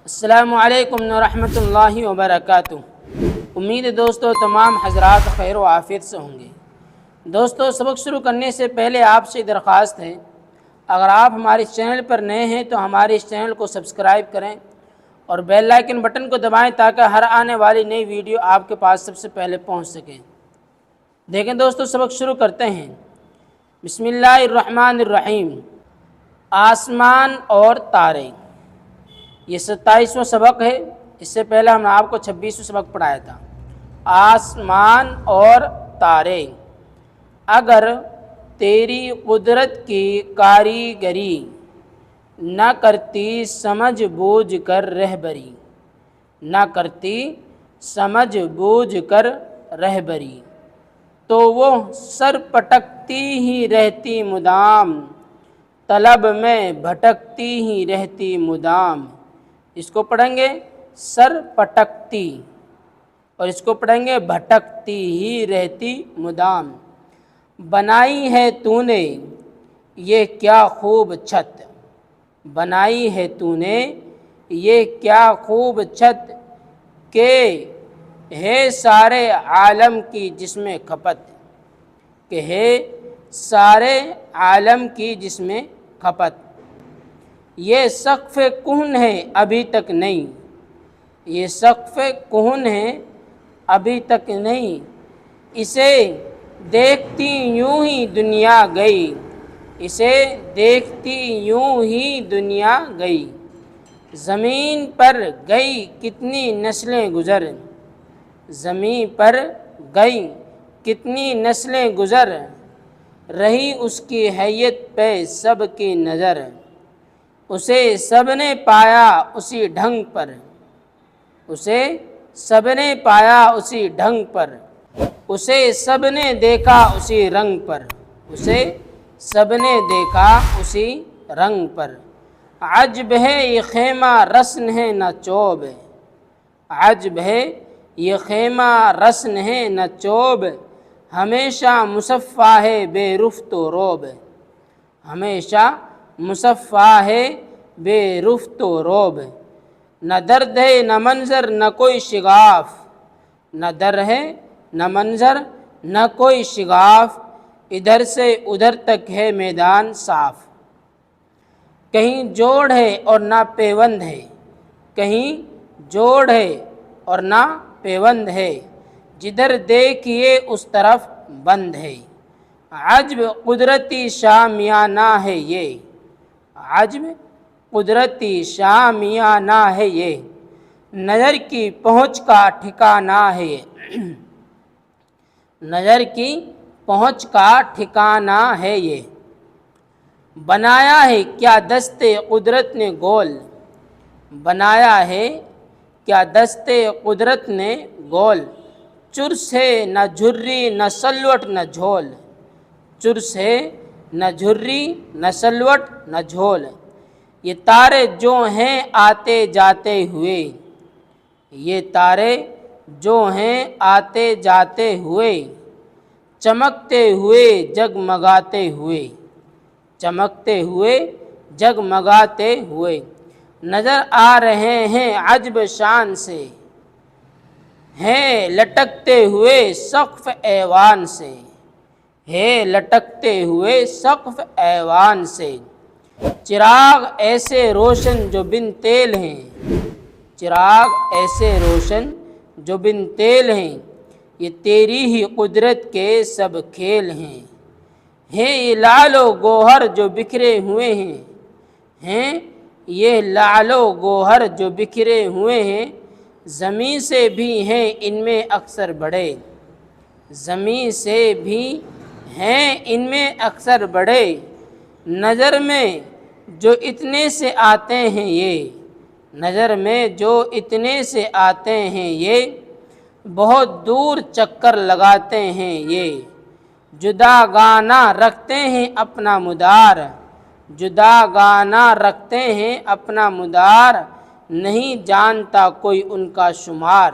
السلام علیکم ورحمۃ اللہ وبرکاتہ۔ امید ہے دوستو تمام حضرات خیر و عافیت سے ہوں گے۔ دوستو سبق شروع کرنے سے پہلے آپ سے درخواست ہے، اگر آپ ہمارے چینل پر نئے ہیں تو ہمارے اس چینل کو سبسکرائب کریں اور بیل آئیکن بٹن کو دبائیں تاکہ ہر آنے والی نئی ویڈیو آپ کے پاس سب سے پہلے پہنچ سکیں۔ دیکھیں دوستو سبق شروع کرتے ہیں۔ بسم اللہ الرحمن الرحیم۔ آسمان اور تارے، یہ 27واں سبق ہے۔ اس سے پہلے ہم نے آپ کو 26واں سبق پڑھایا تھا۔ آسمان اور تارے، اگر تیری قدرت کی کاریگری نہ کرتی سمجھ بوجھ کر رہبری، نہ کرتی سمجھ بوجھ کر رہبری، تو وہ سر پٹکتی ہی رہتی مدام، طلب میں بھٹکتی ہی رہتی مدام۔ اس کو پڑھیں گے سر پٹکتی، اور اس کو پڑھیں گے بھٹکتی ہی رہتی مدام۔ بنائی ہے تو نے یہ کیا خوب چھت، بنائی ہے تو نے یہ کیا خوب چھت، کہ ہے سارے عالم کی جس میں کھپت، کہ ہے سارے عالم کی جس میں کھپت۔ یہ سقف کہن ہے ابھی تک نہیں، یہ سقف کہن ہے ابھی تک نہیں، اسے دیکھتی یوں ہی دنیا گئی، اسے دیکھتی یوں ہی دنیا گئی۔ زمین پر گئی کتنی نسلیں گزر، زمین پر گئی کتنی نسلیں گزر، رہی اس کی حیت پہ سب کی نظر، اسے سب نے پایا اسی ڈھنگ پر، اسے سب نے پایا اسی ڈھنگ پر، اسے سب نے دیکھا اسی رنگ پر، اسے سب نے دیکھا اسی رنگ پر۔ عجب ہے یہ خیمہ رسن ہے نہ چوب، عجب ہے یہ خیمہ رسن ہے نہ چوب، ہمیشہ مصفا ہے بے رفت و روب، ہمیشہ مصفا ہے بے رفت و روب۔ نہ درد ہے نہ منظر نہ کوئی شگاف، نہ در ہے نہ منظر نہ کوئی شگاف، ادھر سے ادھر تک ہے میدان صاف۔ کہیں جوڑ ہے اور نہ پیوند ہے، کہیں جوڑ ہے اور نہ پیوند ہے، جدھر دیکھیے اس طرف بند ہے۔ عجب قدرتی شامیانہ ہے یہ، عجب قدرتی شامیانہ ہے یہ، نظر کی پہنچ کا ٹھکانہ ہے یہ، نظر کی پہنچ کا ٹھکانہ ہے یہ۔ بنایا ہے کیا دست قدرت نے گول، بنایا ہے کیا دست قدرت نے گول، چرس ہے نہ جھری نہ سلوٹ نہ جھول، چرس ہے نہ جھری نہ سلوٹ نہ جھول۔ یہ تارے جو ہیں آتے جاتے ہوئے، یہ تارے جو ہیں آتے جاتے ہوئے، چمکتے ہوئے جگمگاتے ہوئے، چمکتے ہوئے جگمگاتے ہوئے، نظر آ رہے ہیں عجب شان سے، ہیں لٹکتے ہوئے سقف ایوان سے، ہے لٹکتے ہوئے سقف ایوان سے۔ چراغ ایسے روشن جو بن تیل ہیں، چراغ ایسے روشن جو بن تیل ہیں، یہ تیری ہی قدرت کے سب کھیل ہیں، یہ لعل و گوہر جو بکھرے ہوئے ہیں، ہیں یہ لعل و گوہر جو بکھرے ہوئے ہیں، زمین سے بھی ہیں ان میں اکثر بڑے، زمین سے بھی ہیں ان میں اکثر بڑے، نظر میں جو اتنے سے آتے ہیں یہ، نظر میں جو اتنے سے آتے ہیں یہ، بہت دور چکر لگاتے ہیں یہ، جدا گانا رکھتے ہیں اپنا مدار، جدا گانا رکھتے ہیں اپنا مدار، نہیں جانتا کوئی ان کا شمار،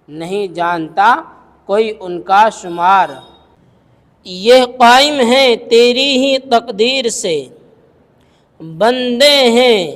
نہیں جانتا کوئی ان کا شمار۔ یہ قائم ہیں تیری ہی تقدیر سے، بندے ہیں